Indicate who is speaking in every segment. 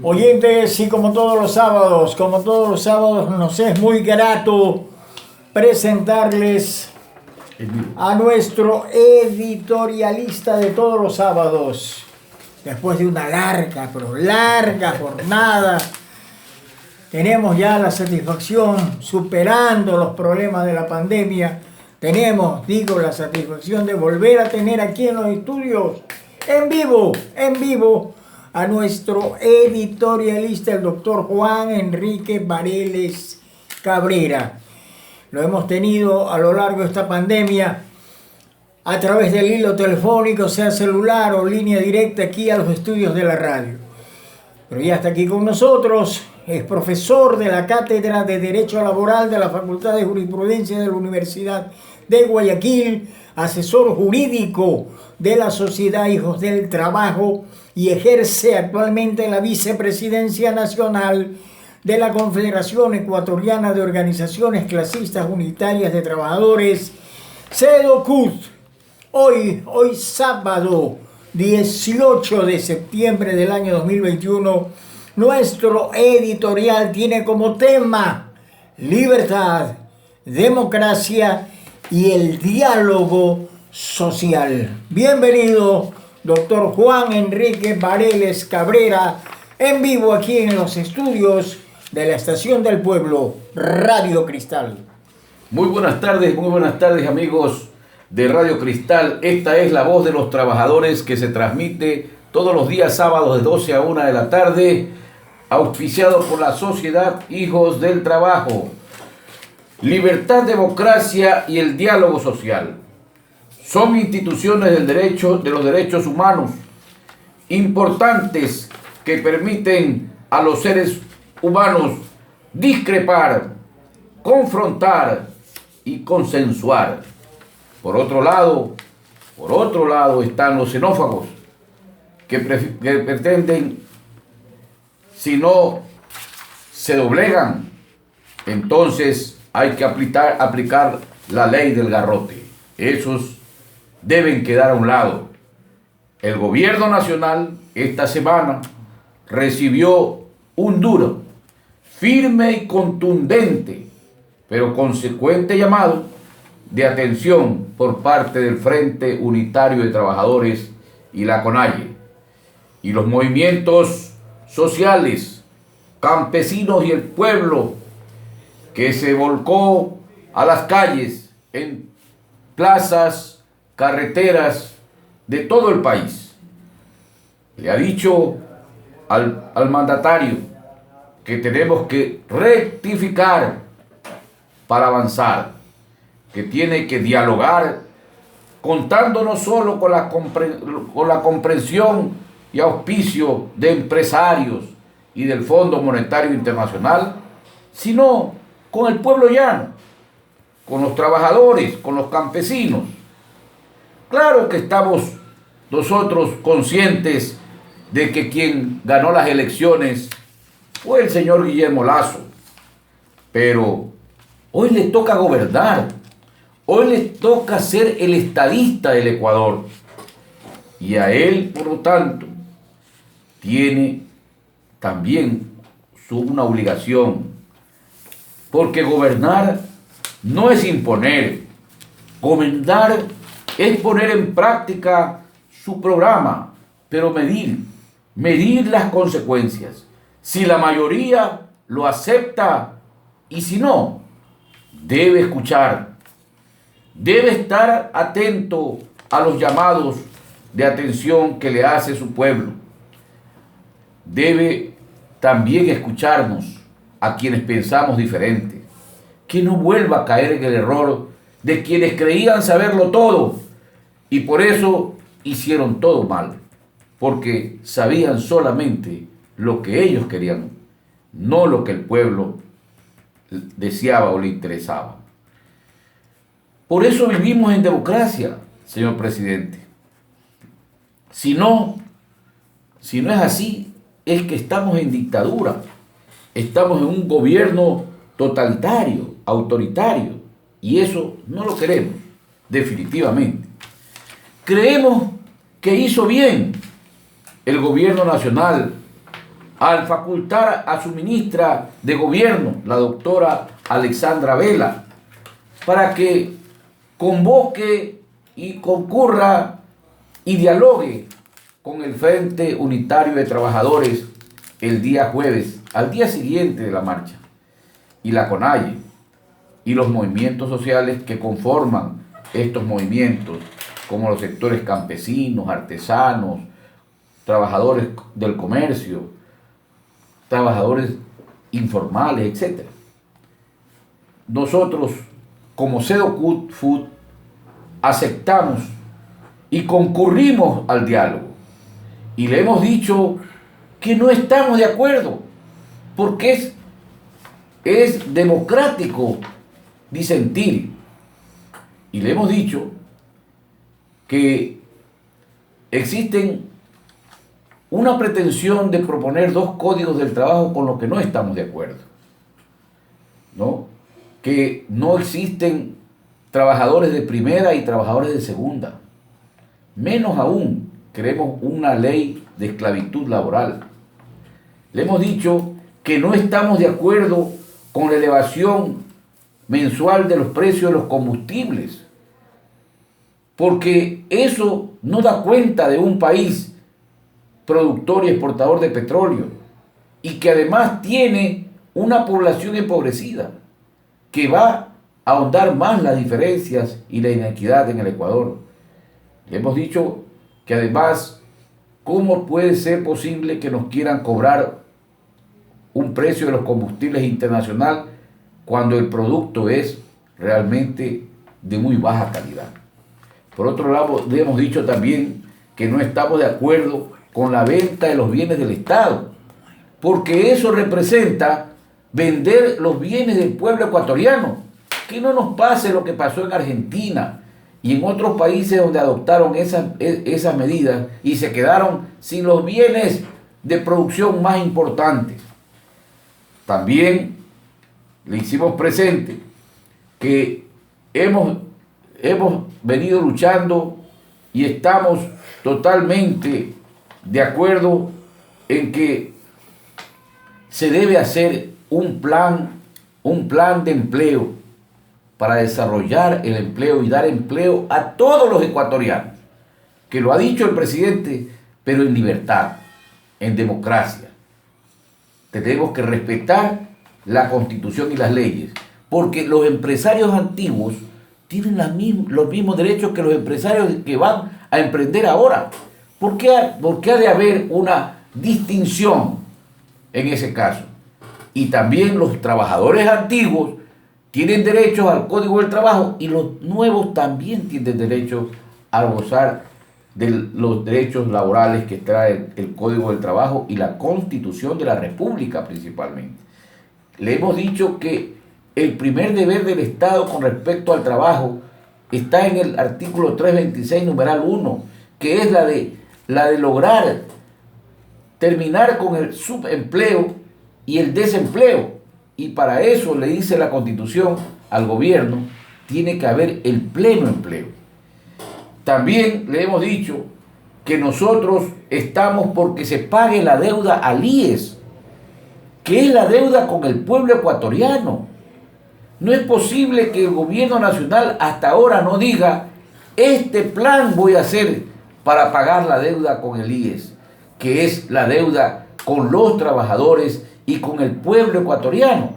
Speaker 1: Oyentes, y como todos los sábados, nos es muy grato presentarles a nuestro editorialista de todos los sábados. Después de una larga jornada, tenemos ya la satisfacción, superando los problemas de la pandemia, la satisfacción de volver a tener aquí en los estudios, en vivo, a nuestro editorialista, el doctor Juan Enrique Vareles Cabrera. Lo hemos tenido a lo largo de esta pandemia a través del hilo telefónico, sea celular o línea directa aquí a los estudios de la radio. Pero ya está aquí con nosotros, es profesor de la Cátedra de Derecho Laboral de la Facultad de Jurisprudencia de la Universidad de Guayaquil, asesor jurídico de la Sociedad Hijos del Trabajo y ejerce actualmente la vicepresidencia nacional de la Confederación Ecuatoriana de Organizaciones Clasistas Unitarias de Trabajadores, CEDOCUT. Hoy sábado 18 de septiembre del año 2021, nuestro editorial tiene como tema libertad, democracia y el diálogo social. Bienvenido, doctor Juan Enrique Vareles Cabrera, en vivo aquí en los estudios de la Estación del Pueblo, Radio Cristal.
Speaker 2: Muy buenas tardes amigos de Radio Cristal. Esta es la voz de los trabajadores que se transmite todos los días sábados de 12 a 1 de la tarde, auspiciado por la Sociedad Hijos del Trabajo. Libertad, democracia y el diálogo social son instituciones de los derechos humanos importantes que permiten a los seres humanos discrepar, confrontar y consensuar. Por otro lado están los xenófagos que pretenden, si no se doblegan, entonces hay que aplicar la ley del garrote. Esos deben quedar a un lado. El gobierno nacional esta semana recibió un duro, firme y contundente, pero consecuente llamado de atención por parte del Frente Unitario de Trabajadores y la CONAIE y los movimientos sociales, campesinos y el pueblo que se volcó a las calles, en plazas, carreteras de todo el país. Le ha dicho al mandatario que tenemos que rectificar para avanzar, que tiene que dialogar, contando no solo con la comprensión y auspicio de empresarios y del Fondo Monetario Internacional, sino con el pueblo llano, con los trabajadores, con los campesinos. Claro que estamos nosotros conscientes de que quien ganó las elecciones fue el señor Guillermo Lasso, pero hoy le toca gobernar, hoy le toca ser el estadista del Ecuador, y a él, por lo tanto, tiene también una obligación, porque gobernar no es imponer, gobernar es poner en práctica su programa, pero medir las consecuencias. Si la mayoría lo acepta y si no, debe escuchar, debe estar atento a los llamados de atención que le hace su pueblo. Debe también escucharnos a quienes pensamos diferente, que no vuelva a caer en el error de quienes creían saberlo todo y por eso hicieron todo mal, porque sabían solamente lo que ellos querían, no lo que el pueblo deseaba o le interesaba. Por eso vivimos en democracia, señor presidente. Si no es así, es que estamos en dictadura, estamos en un gobierno totalitario, autoritario, y eso no lo queremos, definitivamente. Creemos que hizo bien el gobierno nacional al facultar a su ministra de Gobierno, la doctora Alexandra Vela, para que convoque y concurra y dialogue con el Frente Unitario de Trabajadores el día jueves, al día siguiente de la marcha, y la CONAIE, y los movimientos sociales que conforman estos movimientos, como los sectores campesinos, artesanos, trabajadores del comercio, trabajadores informales, etc. Nosotros, como Cedofood, aceptamos y concurrimos al diálogo. Y le hemos dicho que no estamos de acuerdo, porque es democrático disentir. Y le hemos dicho que existen una pretensión de proponer dos códigos del trabajo con los que no estamos de acuerdo, ¿no? Que no existen trabajadores de primera y trabajadores de segunda. Menos aún, queremos una ley de esclavitud laboral. Le hemos dicho que no estamos de acuerdo con la elevación mensual de los precios de los combustibles, porque eso no da cuenta de un país productor y exportador de petróleo, y que además tiene una población empobrecida, que va a ahondar más las diferencias y la inequidad en el Ecuador. Le hemos dicho que además, ¿cómo puede ser posible que nos quieran cobrar un precio de los combustibles internacional cuando el producto es realmente de muy baja calidad? Por otro lado, le hemos dicho también que no estamos de acuerdo con la venta de los bienes del Estado, porque eso representa vender los bienes del pueblo ecuatoriano. Que no nos pase lo que pasó en Argentina y en otros países donde adoptaron esas medidas y se quedaron sin los bienes de producción más importantes. También le hicimos presente que hemos venido luchando y estamos totalmente de acuerdo en que se debe hacer un plan de empleo para desarrollar el empleo y dar empleo a todos los ecuatorianos, que lo ha dicho el presidente, pero en libertad, en democracia. Tenemos que respetar la Constitución y las leyes, porque los empresarios antiguos tienen los mismos derechos que los empresarios que van a emprender ahora. ¿Por qué ha de haber una distinción en ese caso? Y también los trabajadores antiguos tienen derechos al Código del Trabajo y los nuevos también tienen derecho a gozar de los derechos laborales que trae el Código del Trabajo y la Constitución de la República principalmente. Le hemos dicho que el primer deber del Estado con respecto al trabajo está en el artículo 326, numeral 1, que es la de lograr terminar con el subempleo y el desempleo. Y para eso le dice la Constitución al gobierno, tiene que haber el pleno empleo. También le hemos dicho que nosotros estamos porque se pague la deuda al IES, que es la deuda con el pueblo ecuatoriano. No es posible que el gobierno nacional hasta ahora no diga, este plan voy a hacer para pagar la deuda con el IES, que es la deuda con los trabajadores y con el pueblo ecuatoriano,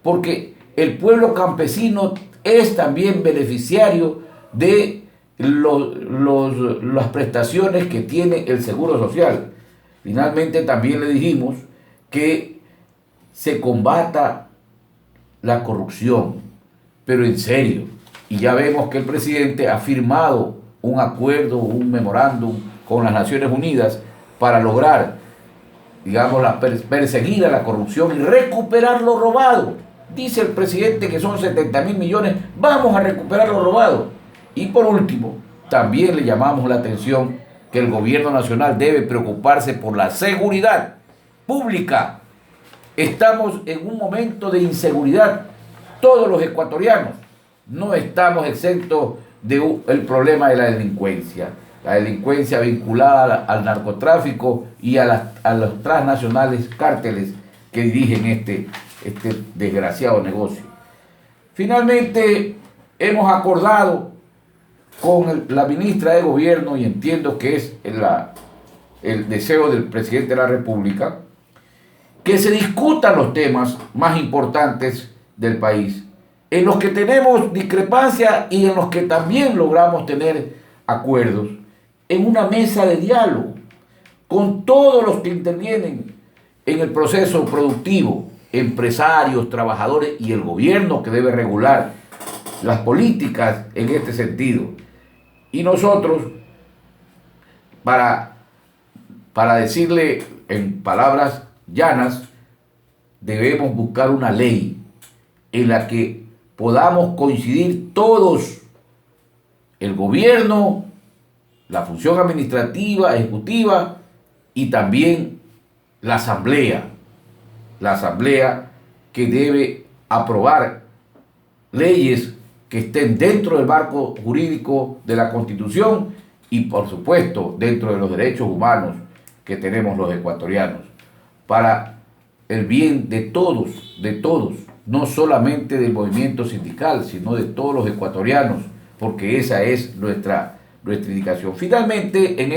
Speaker 2: porque el pueblo campesino es también beneficiario de las prestaciones que tiene el Seguro Social. Finalmente también le dijimos que se combata la corrupción, pero en serio, y ya vemos que el presidente ha firmado un acuerdo, un memorándum con las Naciones Unidas para lograr, digamos, perseguir a la corrupción y recuperar lo robado. Dice el presidente que son 70.000 millones, vamos a recuperar lo robado. Y por último, también le llamamos la atención que el gobierno nacional debe preocuparse por la seguridad pública. Estamos en un momento de inseguridad. Todos los ecuatorianos no estamos exentos del problema de la delincuencia. la delincuencia vinculada al narcotráfico y a los transnacionales cárteles que dirigen este desgraciado negocio. Finalmente, hemos acordado con la ministra de Gobierno, y entiendo que es el deseo del presidente de la República, que se discutan los temas más importantes del país, en los que tenemos discrepancia y en los que también logramos tener acuerdos, en una mesa de diálogo con todos los que intervienen en el proceso productivo, empresarios, trabajadores y el gobierno, que debe regular las políticas en este sentido. Y nosotros, para decirle en palabras llanas, debemos buscar una ley en la que podamos coincidir todos, el gobierno, la función administrativa, ejecutiva y también la asamblea que debe aprobar leyes que estén dentro del marco jurídico de la Constitución y, por supuesto, dentro de los derechos humanos que tenemos los ecuatorianos, para el bien de todos, no solamente del movimiento sindical, sino de todos los ecuatorianos, porque esa es nuestra indicación. Finalmente, en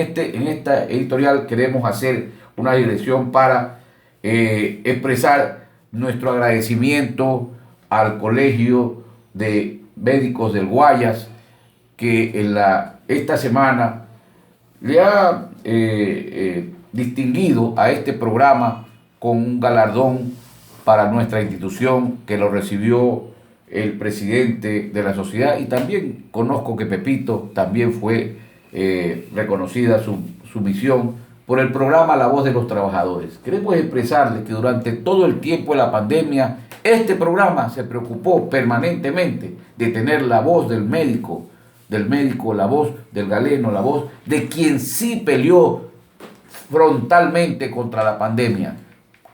Speaker 2: esta editorial queremos hacer una dirección para expresar nuestro agradecimiento al Colegio de Médicos del Guayas, que esta semana le ha distinguido a este programa con un galardón para nuestra institución, que lo recibió el presidente de la sociedad, y también conozco que Pepito también fue reconocida su misión por el programa La Voz de los Trabajadores. Queremos expresarles que durante todo el tiempo de la pandemia, este programa se preocupó permanentemente de tener la voz del médico, la voz del galeno, la voz de quien sí peleó frontalmente contra la pandemia,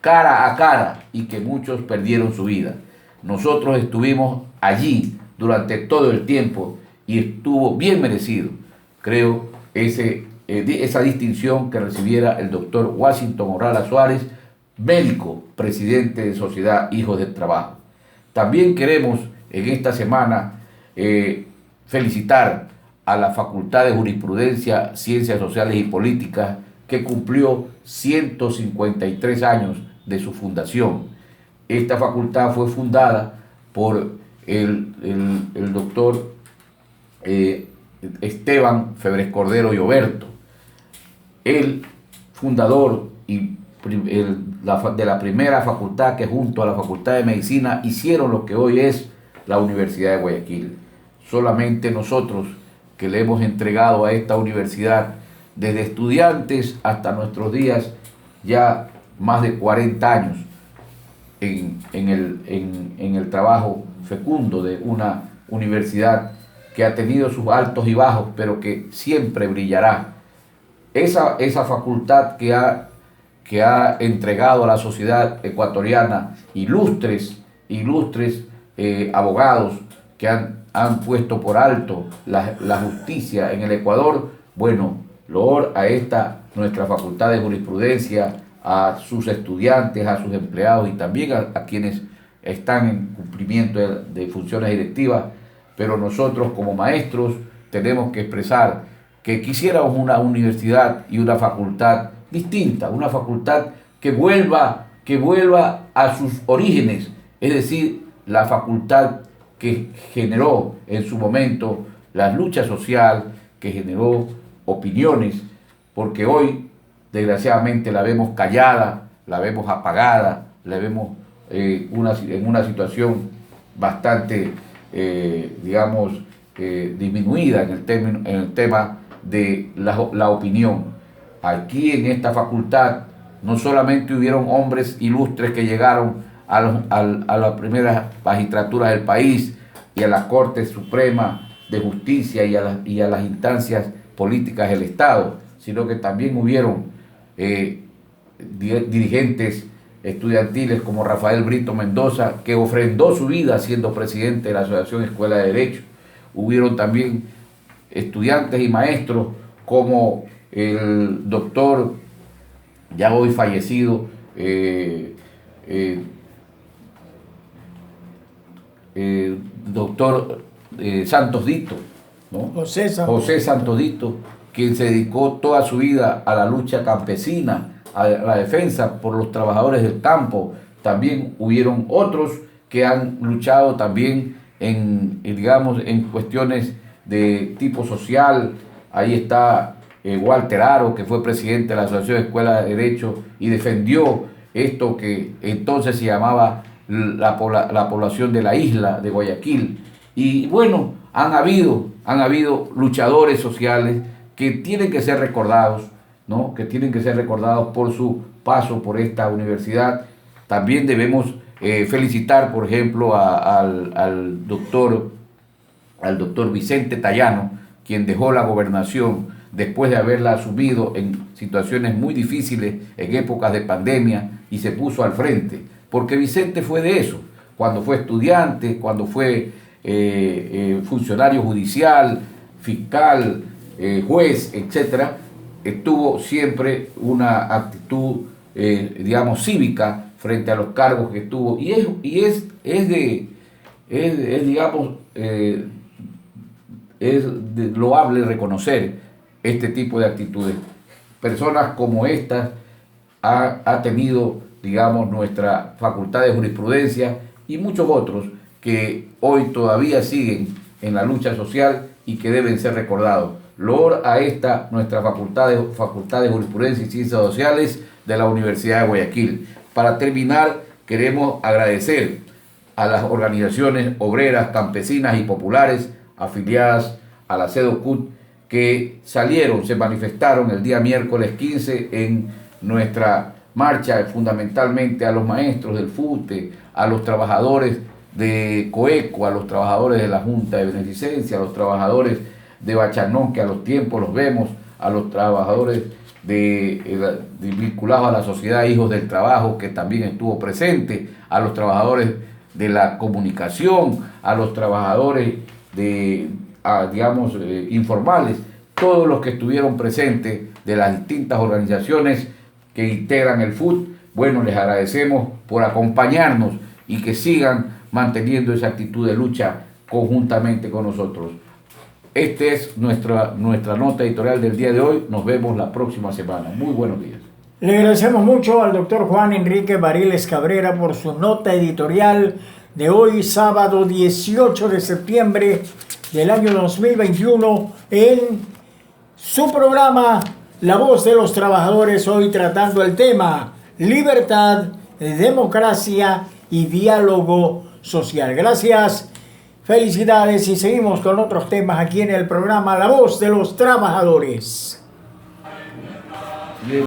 Speaker 2: cara a cara, y que muchos perdieron su vida. Nosotros estuvimos allí durante todo el tiempo y estuvo bien merecido, creo, esa distinción que recibiera el doctor Washington Orrala Suárez, médico, presidente de Sociedad Hijos del Trabajo. También queremos en esta semana felicitar a la Facultad de Jurisprudencia, Ciencias Sociales y Políticas, que cumplió 153 años de su fundación. Esta facultad fue fundada por el doctor Esteban Febres Cordero y Oberto, el fundador de la primera facultad que junto a la Facultad de Medicina hicieron lo que hoy es la Universidad de Guayaquil. Solamente nosotros, que le hemos entregado a esta universidad desde estudiantes hasta nuestros días ya más de 40 años en el trabajo fecundo de una universidad que ha tenido sus altos y bajos, pero que siempre brillará. Esa facultad que ha entregado a la sociedad ecuatoriana ilustres abogados que han puesto por alto la justicia en el Ecuador. Bueno, loor a nuestra Facultad de Jurisprudencia, a sus estudiantes, a sus empleados y también a quienes están en cumplimiento de funciones directivas. Pero nosotros, como maestros, tenemos que expresar que quisiéramos una universidad y una facultad distinta, una facultad que vuelva a sus orígenes, es decir, la facultad que generó en su momento la lucha social, que generó opiniones, porque hoy desgraciadamente la vemos callada, la vemos apagada, la vemos en una situación bastante, disminuida en el tema de la opinión. Aquí en esta facultad no solamente hubieron hombres ilustres que llegaron a las primeras magistraturas del país y a la Corte Suprema de Justicia y a las instancias políticas del Estado, sino que también hubieron dirigentes estudiantiles como Rafael Brito Mendoza, que ofrendó su vida siendo presidente de la Asociación Escuela de Derecho. Hubieron también estudiantes y maestros como el doctor, ya hoy fallecido, doctor Santos Dito, ¿no? José Santos Dito, quien se dedicó toda su vida a la lucha campesina, a la defensa por los trabajadores del campo. También hubieron otros que han luchado también digamos, en cuestiones de tipo social. Ahí está Walter Aro, que fue presidente de la Asociación de Escuelas de Derecho y defendió esto que entonces se llamaba la población de la isla de Guayaquil. Y bueno, han habido luchadores sociales que tienen que ser recordados, ¿no? Que tienen que ser recordados por su paso por esta universidad. También debemos felicitar, por ejemplo, al doctor Vicente Tallano, quien dejó la gobernación después de haberla asumido en situaciones muy difíciles, en épocas de pandemia, y se puso al frente. Porque Vicente fue de eso, cuando fue estudiante, cuando fue funcionario judicial, fiscal, juez, etcétera, tuvo siempre una actitud, digamos, cívica frente a los cargos que tuvo, es loable reconocer este tipo de actitudes. Personas como estas ha tenido, digamos, nuestra Facultad de Jurisprudencia y muchos otros que hoy todavía siguen en la lucha social y que deben ser recordados. Loor a esta nuestra Facultad de Jurisprudencia y Ciencias Sociales de la Universidad de Guayaquil. Para terminar, queremos agradecer a las organizaciones obreras, campesinas y populares afiliadas a la CEDOCUT que se manifestaron el día miércoles 15 en nuestra marcha, fundamentalmente a los maestros del FUTE, a los trabajadores de COECO, a los trabajadores de la Junta de Beneficencia, a los trabajadores de Bachanón, que a los tiempos los vemos, a los trabajadores vinculados a la sociedad Hijos del Trabajo, que también estuvo presente, a los trabajadores de la comunicación, a los trabajadores informales, todos los que estuvieron presentes de las distintas organizaciones que integran el FUT. Bueno, les agradecemos por acompañarnos y que sigan manteniendo esa actitud de lucha conjuntamente con nosotros. Esta es nuestra nota editorial del día de hoy. Nos vemos la próxima semana. Muy buenos días.
Speaker 1: Le agradecemos mucho al doctor Juan Enrique Bariles Cabrera por su nota editorial de hoy, sábado 18 de septiembre del año 2021, en su programa La Voz de los Trabajadores, hoy tratando el tema libertad, democracia y diálogo social. Gracias, felicidades y seguimos con otros temas aquí en el programa La Voz de los Trabajadores.